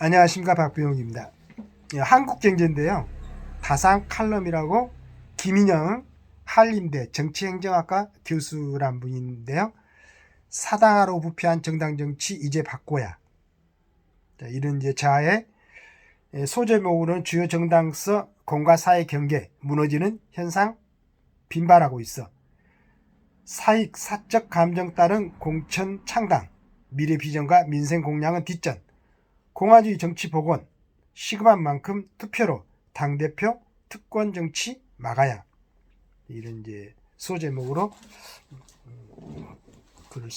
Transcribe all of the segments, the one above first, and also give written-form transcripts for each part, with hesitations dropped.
안녕하십니까, 박병욱입니다. 한국경제인데요. 다산 칼럼이라고 김인영 한림대 정치행정학과 교수란 분인데요. 사당하로 부패한 정당 정치 이제 바꿔야. 이런 이제 자의 소제목으로는 주요 정당서 공과 사의 경계 무너지는 현상 빈발하고 있어. 사익 사적 감정 따른 공천 창당 미래 비전과 민생 공약은 뒷전. 공화주의 정치 복원, 시급한 만큼 투표로 당대표 특권 정치 막아야. 이런 이제 소제목으로 글을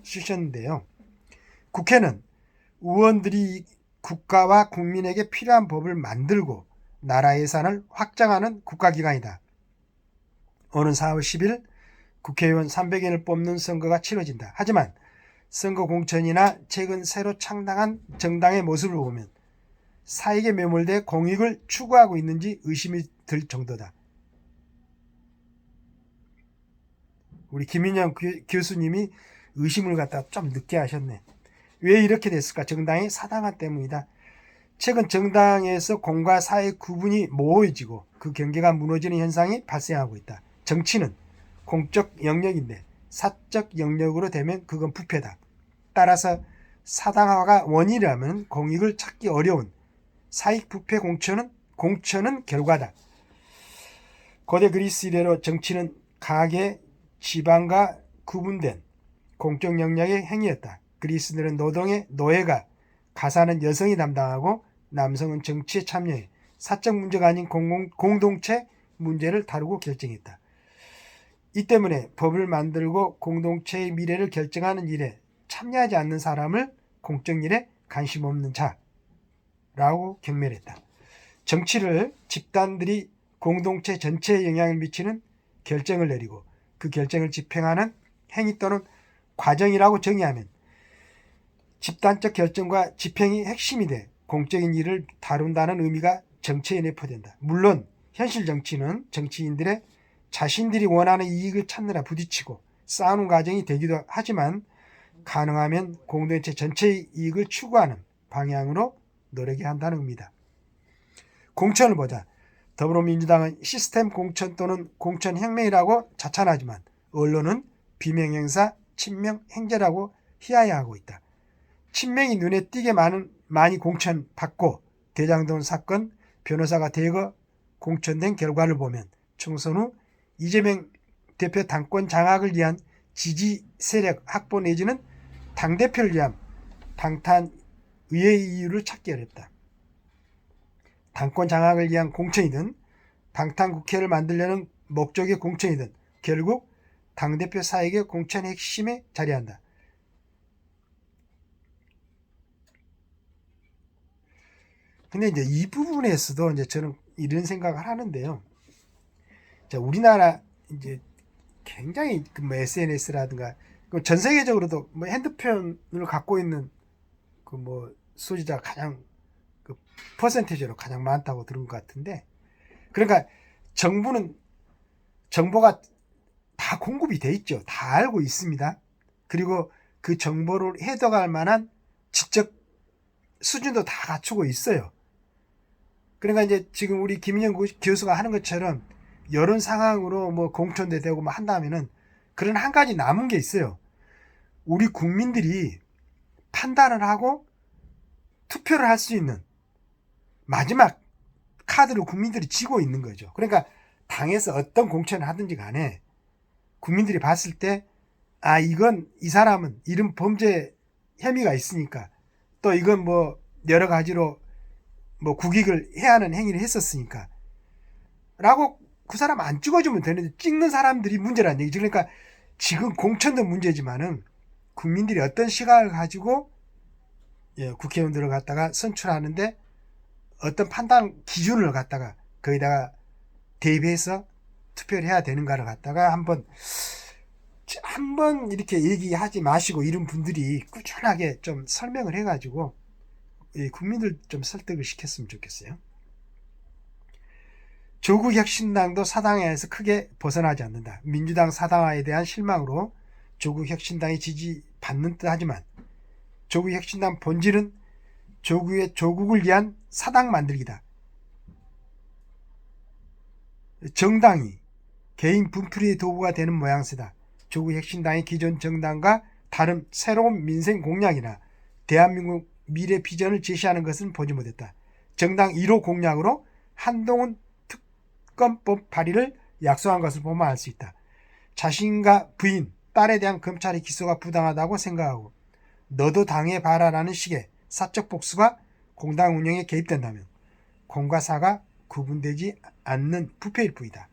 쓰셨는데요. 국회는 의원들이 국가와 국민에게 필요한 법을 만들고 나라 예산을 확장하는 국가기관이다. 오는 4월 10일 국회의원 300인을 뽑는 선거가 치러진다. 하지만 선거 공천이나 최근 새로 창당한 정당의 모습을 보면 사익에 매몰돼 공익을 추구하고 있는지 의심이 들 정도다. 우리 김인영 교수님이 의심을 갖다 좀 늦게 하셨네. 왜 이렇게 됐을까? 정당의 사당화 때문이다. 최근 정당에서 공과 사의 구분이 모호해지고 그 경계가 무너지는 현상이 발생하고 있다. 정치는 공적 영역인데 사적 영역으로 되면 그건 부패다. 따라서 사당화가 원인이라면 공익을 찾기 어려운 사익 부패 공천은 결과다. 고대 그리스 이래로 정치는 가계, 지방과 구분된 공적 영역의 행위였다. 그리스인들은 노예가 가사는 여성이 담당하고 남성은 정치에 참여해 사적 문제가 아닌 공동체 문제를 다루고 결정했다. 이 때문에 법을 만들고 공동체의 미래를 결정하는 일에 참여하지 않는 사람을 공적 일에 관심 없는 자라고 경멸했다. 정치를 집단들이 공동체 전체에 영향을 미치는 결정을 내리고 그 결정을 집행하는 행위 또는 과정이라고 정의하면 집단적 결정과 집행이 핵심이 돼 공적인 일을 다룬다는 의미가 정치에 내포된다. 물론 현실 정치는 정치인들의 자신들이 원하는 이익을 찾느라 부딪히고 싸우는 과정이 되기도 하지만 가능하면 공동체 전체의 이익을 추구하는 방향으로 노력해야 한다는 의미다. 공천을 보자. 더불어민주당은 시스템 공천 또는 공천혁명이라고 자찬하지만 언론은 비명행사 친명행제라고 희화화하고 있다. 친명이 눈에 띄게 많이 공천받고 대장동 사건 변호사가 대거 공천된 결과를 보면 총선 후 이재명 대표 당권 장악을 위한 지지 세력 확보 내지는 당대표를 위한 방탄 의회의 이유를 찾기 어렵다. 당권 장악을 위한 공천이든 방탄국회를 만들려는 목적의 공천이든 결국 당대표 사익의 공천의 핵심에 자리한다. 근데 이제 이 부분에서도 이제 저는 이런 생각을 하는데요. 자, 우리나라 이제 굉장히 뭐 SNS라든가 전 세계적으로도 뭐 핸드폰을 갖고 있는 그 뭐 소지자가 가장 그 퍼센티지로 가장 많다고 들은 것 같은데, 그러니까 정부는 정보가 다 공급이 돼 있죠. 다 알고 있습니다. 그리고 그 정보를 해석할 만한 지적 수준도 다 갖추고 있어요. 그러니까 이제 지금 우리 김인영 교수가 하는 것처럼 이런 상황으로 뭐 공천대 되고 뭐 한다면은 그런 한 가지 남은 게 있어요. 우리 국민들이 판단을 하고 투표를 할 수 있는 마지막 카드를 국민들이 쥐고 있는 거죠. 그러니까 당에서 어떤 공천을 하든지 간에 국민들이 봤을 때 이건 이 사람은 이런 범죄 혐의가 있으니까 또 이건 뭐 여러 가지로 뭐 국익을 해야 하는 행위를 했었으니까 라고 그 사람 안 찍어주면 되는데 찍는 사람들이 문제라는 얘기죠. 그러니까 지금 공천도 문제지만은 국민들이 어떤 시각을 가지고 국회의원들을 갖다가 선출하는데 어떤 판단 기준을 갖다가 거기다가 대입해서 투표를 해야 되는가를 갖다가 한번 이렇게 얘기하지 마시고 이런 분들이 꾸준하게 좀 설명을 해가지고 국민들 좀 설득을 시켰으면 좋겠어요. 조국 혁신당도 사당화에서 크게 벗어나지 않는다. 민주당 사당화에 대한 실망으로 조국 혁신당이 지지받는 듯 하지만 조국 혁신당 본질은 조국을 위한 사당 만들기다. 정당이 개인 분풀이의 도구가 되는 모양새다. 조국 혁신당의 기존 정당과 다른 새로운 민생 공약이나 대한민국 미래 비전을 제시하는 것은 보지 못했다. 정당 1호 공약으로 한동훈 특검법 발의를 약속한 것을 보면 알 수 있다. 자신과 부인, 딸에 대한 검찰의 기소가 부당하다고 생각하고 너도 당해봐라라는 식의 사적 복수가 공당 운영에 개입된다면 공과 사가 구분되지 않는 부패일 뿐이다.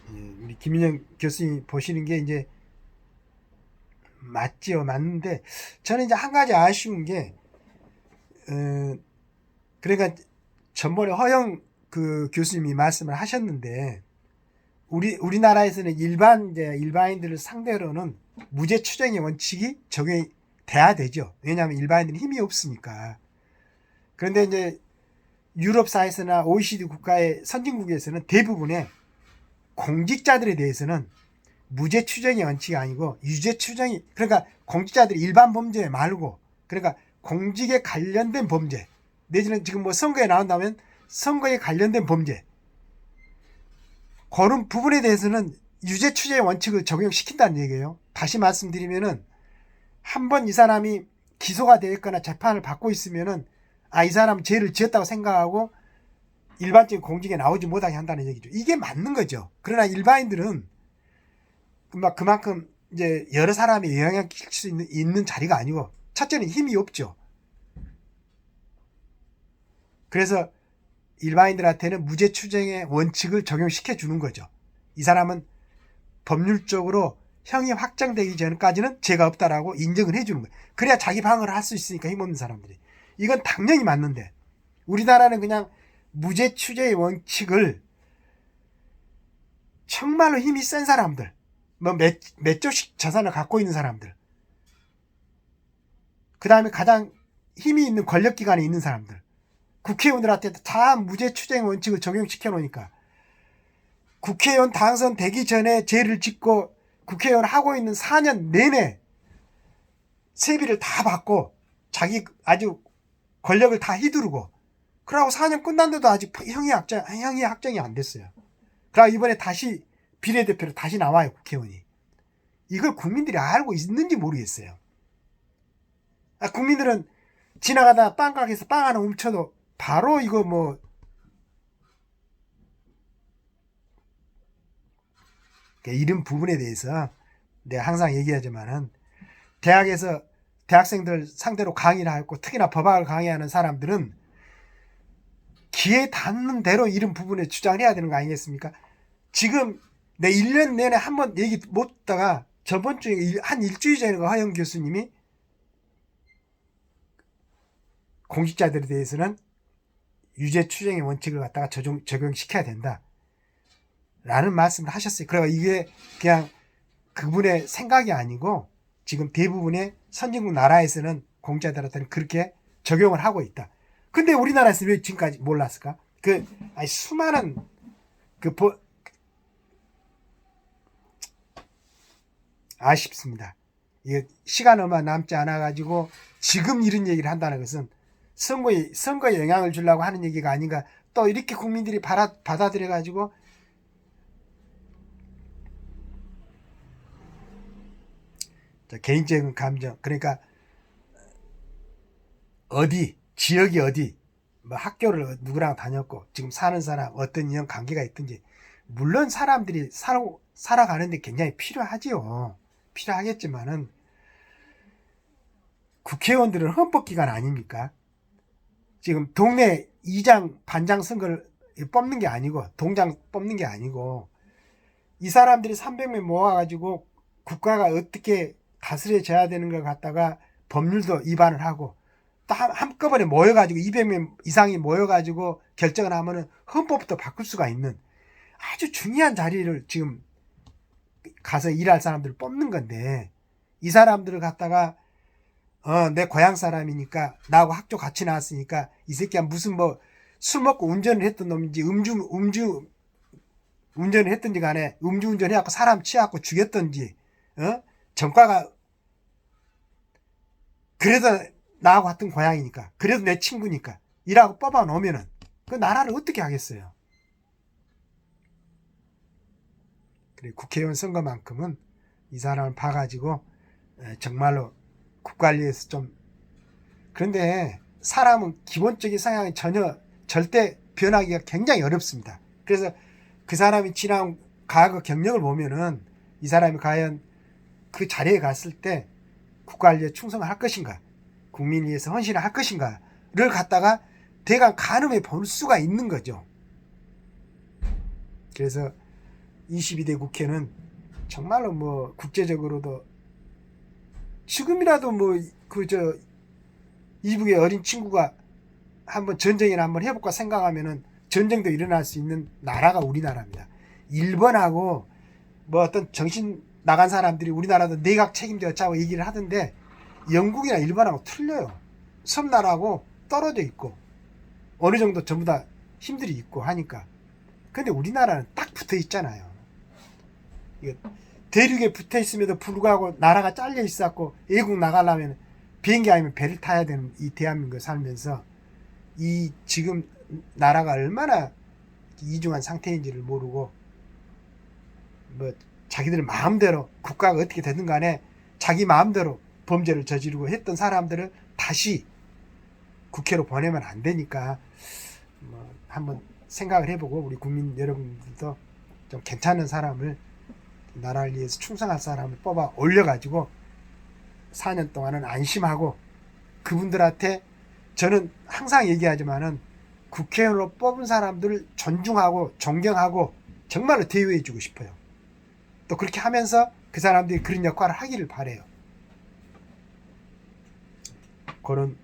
우리 김인영 교수님 보시는 게 이제 맞지요, 맞는데 저는 이제 한 가지 아쉬운 게 그러니까 전번에 허영 그 교수님이 말씀을 하셨는데 우리나라에서는 일반인들을 상대로는 무죄 추정의 원칙이 적용이 돼야 되죠. 왜냐하면 일반인들은 힘이 없으니까. 그런데 이제 유럽 사회에서나 OECD 국가의 선진국에서는 대부분의 공직자들에 대해서는 무죄 추정의 원칙이 아니고 유죄 추정이, 그러니까 공직자들이 일반 범죄 말고, 그러니까 공직에 관련된 범죄 내지는 지금 뭐 선거에 나온다면 선거에 관련된 범죄, 그런 부분에 대해서는 유죄 추정의 원칙을 적용시킨다는 얘기예요. 다시 말씀드리면은 한번 이 사람이 기소가 되어 있거나 재판을 받고 있으면은 이 사람은 죄를 지었다고 생각하고 일반적인 공직에 나오지 못하게 한다는 얘기죠. 이게 맞는 거죠. 그러나 일반인들은 그만큼 이제 여러 사람이 영향을 끼칠 수 있는 자리가 아니고, 첫째는 힘이 없죠. 그래서 일반인들한테는 무죄 추정의 원칙을 적용시켜 주는 거죠. 이 사람은 법률적으로 형이 확정되기 전까지는 죄가 없다라고 인정을 해주는 거예요. 그래야 자기 방어를 할 수 있으니까, 힘없는 사람들이. 이건 당연히 맞는데 우리나라는 그냥 무죄 추정의 원칙을 정말로 힘이 센 사람들, 몇 조씩 자산을 갖고 있는 사람들, 그 다음에 가장 힘이 있는 권력기관에 있는 사람들, 국회의원들한테 다 무죄 추정 원칙을 적용시켜 놓으니까 국회의원 당선되기 전에 죄를 짓고 국회의원 하고 있는 4년 내내 세비를 다 받고 자기 아주 권력을 다 휘두르고, 그러고 4년 끝났는데도 아직 형이 확정이 안 됐어요. 그러고 이번에 다시 비례대표로 다시 나와요, 국회의원이. 이걸 국민들이 알고 있는지 모르겠어요. 국민들은 지나가다 빵가게에서 빵 하나 훔쳐도 바로 이거 이런 부분에 대해서 내가 항상 얘기하지만은 대학에서 대학생들 상대로 강의를 하고 특히나 법학을 강의하는 사람들은 귀에 닿는 대로 이런 부분에 주장을 해야 되는 거 아니겠습니까? 지금 내 1년 내내 한번 얘기 못 듣다가 저번 주에 한 일주일 전에 허영 교수님이 공직자들에 대해서는 유죄 추정의 원칙을 갖다가 적용시켜야 된다 라는 말씀을 하셨어요. 그러니까 이게 그냥 그분의 생각이 아니고 지금 대부분의 선진국 나라에서는 공직자들한테는 그렇게 적용을 하고 있다. 근데 우리나라에서 왜 지금까지 몰랐을까? 수많은 아쉽습니다. 이게 시간 얼마 남지 않아 가지고 지금 이런 얘기를 한다는 것은 선거에 영향을 주려고 하는 얘기가 아닌가. 또 이렇게 국민들이 받아들여 가지고 개인적인 감정, 그러니까 지역이 어디, 학교를 누구랑 다녔고 지금 사는 사람 어떤 인연 관계가 있든지, 물론 사람들이 살아가는데 굉장히 필요하지요. 필요하겠지만은 국회의원들은 헌법기관 아닙니까? 지금 동네 이장 반장 선거를 뽑는 게 아니고, 동장 뽑는 게 아니고, 이 사람들이 300명 모아가지고 국가가 어떻게 다스려져야 되는 걸 갖다가 법률도 위반을 하고 또 한꺼번에 모여가지고 200명 이상이 모여가지고 결정을 하면은 헌법부터 바꿀 수가 있는 아주 중요한 자리를 지금 가서 일할 사람들을 뽑는 건데, 이 사람들을 갖다가 내 고향 사람이니까 나하고 학교 같이 나왔으니까 이 새끼야 무슨 술 먹고 운전을 했던 놈인지 운전을 했던지 간에 음주운전 해갖고 사람 치갖고 죽였던지 전과가 그래도 나하고 같은 고향이니까, 그래도 내 친구니까 이라고 뽑아 놓으면은 그 나라를 어떻게 하겠어요. 그래, 국회의원 선거만큼은 이 사람을 봐가지고 정말로 국관리에서 좀, 그런데 사람은 기본적인 성향이 전혀 절대 변하기가 굉장히 어렵습니다. 그래서 그 사람이 지난 과거 경력을 보면은 이 사람이 과연 그 자리에 갔을 때 국관리에 충성을 할 것인가, 국민을 위해서 헌신을 할 것인가를 갖다가 대강 가늠해 볼 수가 있는 거죠. 그래서 22대 국회는 정말로 뭐 국제적으로도 지금이라도 뭐 이북의 어린 친구가 한번 전쟁이나 한번 해볼까 생각하면은 전쟁도 일어날 수 있는 나라가 우리나라입니다. 일본하고 뭐 어떤 정신 나간 사람들이 우리나라도 내각 책임져 자고 얘기를 하던데 영국이나 일본하고 틀려요. 섬나라하고 떨어져 있고 어느 정도 전부 다 힘들이 있고 하니까. 근데 우리나라는 딱 붙어 있잖아요. 대륙에 붙어 있음에도 불구하고 나라가 잘려 있었고 외국 나가려면 비행기 아니면 배를 타야 되는 이 대한민국에 살면서 이 지금 나라가 얼마나 이중한 상태인지를 모르고 뭐 자기들 마음대로 국가가 어떻게 되든 간에 자기 마음대로 범죄를 저지르고 했던 사람들을 다시 국회로 보내면 안 되니까 뭐 한번 생각을 해보고 우리 국민 여러분들도 좀 괜찮은 사람을, 나라를 위해서 충성할 사람을 뽑아 올려가지고 4년 동안은 안심하고, 그분들한테 저는 항상 얘기하지만은 국회의원으로 뽑은 사람들을 존중하고 존경하고 정말로 대우해 주고 싶어요. 또 그렇게 하면서 그 사람들이 그런 역할을 하기를 바래요. 그런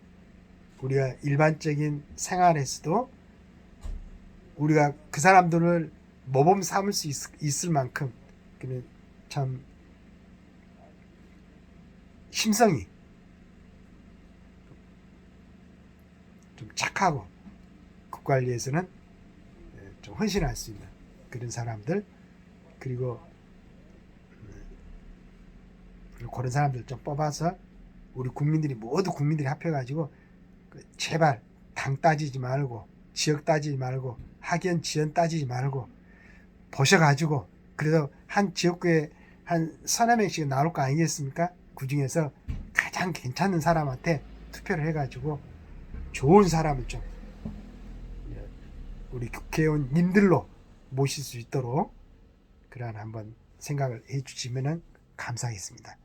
우리가 일반적인 생활에서도 우리가 그 사람들을 모범 삼을 수 있을 만큼 참 심성이 좀 착하고 국관리에서는 좀 헌신할 수 있는 그런 사람들, 그리고 그런 사람들 좀 뽑아서 우리 국민들이 모두 국민들이 합해가지고 제발 당 따지지 말고 지역 따지지 말고 학연 지연 따지지 말고 보셔가지고 그래도 한 지역구에 한 서너 명씩 나올 거 아니겠습니까? 그 중에서 가장 괜찮은 사람한테 투표를 해가지고 좋은 사람을 좀 우리 국회의원님들로 모실 수 있도록 그러한 한번 생각을 해주시면 감사하겠습니다.